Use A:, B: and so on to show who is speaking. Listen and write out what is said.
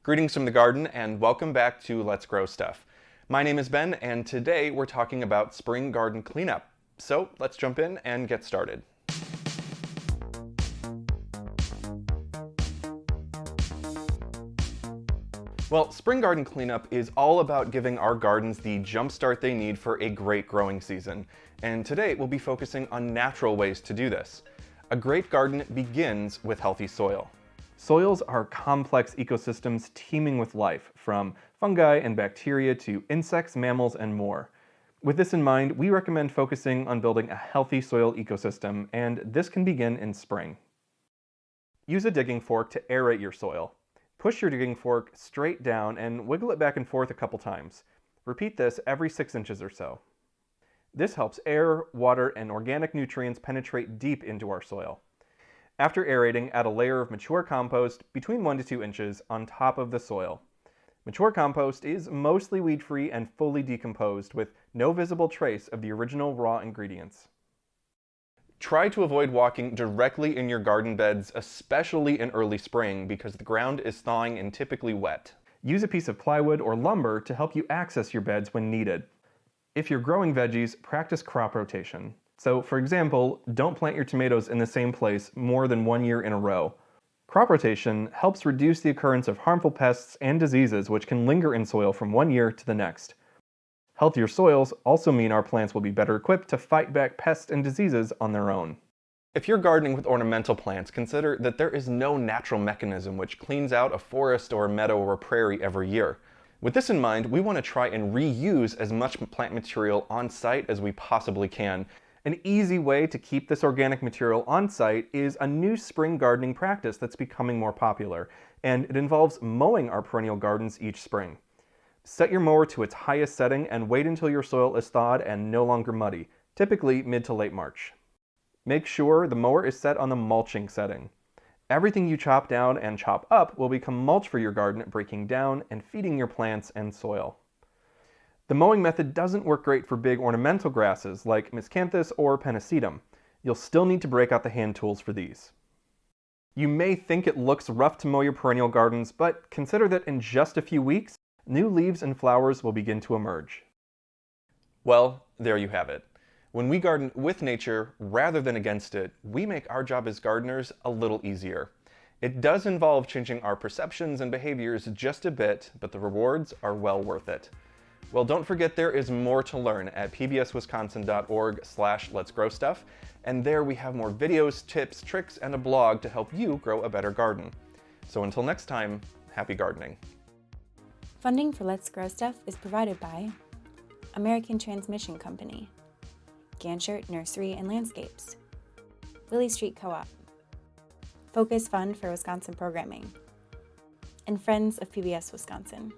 A: Greetings from the garden and welcome back to Let's Grow Stuff. My name is Ben and today we're talking about spring garden cleanup. So let's jump in and get started. Well, spring garden cleanup is all about giving our gardens the jump start they need for a great growing season. And today we'll be focusing on natural ways to do this. A great garden begins with healthy soil. Soils are complex ecosystems teeming with life, from fungi and bacteria to insects, mammals, and more. With this in mind, we recommend focusing on building a healthy soil ecosystem, and this can begin in spring. Use a digging fork to aerate your soil. Push your digging fork straight down and wiggle it back and forth a couple times. Repeat this every 6 inches or so. This helps air, water, and organic nutrients penetrate deep into our soil. After aerating, add a layer of mature compost between 1 to 2 inches on top of the soil. Mature compost is mostly weed-free and fully decomposed with no visible trace of the original raw ingredients. Try to avoid walking directly in your garden beds, especially in early spring, because the ground is thawing and typically wet. Use a piece of plywood or lumber to help you access your beds when needed. If you're growing veggies, practice crop rotation. So, for example, don't plant your tomatoes in the same place more than 1 year in a row. Crop rotation helps reduce the occurrence of harmful pests and diseases which can linger in soil from 1 year to the next. Healthier soils also mean our plants will be better equipped to fight back pests and diseases on their own. If you're gardening with ornamental plants, consider that there is no natural mechanism which cleans out a forest or a meadow or a prairie every year. With this in mind, we want to try and reuse as much plant material on site as we possibly can. An easy way to keep this organic material on site is a new spring gardening practice that's becoming more popular, and it involves mowing our perennial gardens each spring. Set your mower to its highest setting and wait until your soil is thawed and no longer muddy, typically mid to late March. Make sure the mower is set on the mulching setting. Everything you chop down and chop up will become mulch for your garden, breaking down and feeding your plants and soil. The mowing method doesn't work great for big ornamental grasses like miscanthus or pennisetum. You'll still need to break out the hand tools for these. You may think it looks rough to mow your perennial gardens, but consider that in just a few weeks, new leaves and flowers will begin to emerge. Well, there you have it. When we garden with nature rather than against it, we make our job as gardeners a little easier. It does involve changing our perceptions and behaviors just a bit, but the rewards are well worth it. Well, don't forget there is more to learn at pbswisconsin.org/letsgrowstuff, and there we have more videos, tips, tricks, and a blog to help you grow a better garden. So until next time, happy gardening.
B: Funding for Let's Grow Stuff is provided by American Transmission Company, Ganshert Nursery and Landscapes, Willie Street Co-op, Focus Fund for Wisconsin Programming, and Friends of PBS Wisconsin.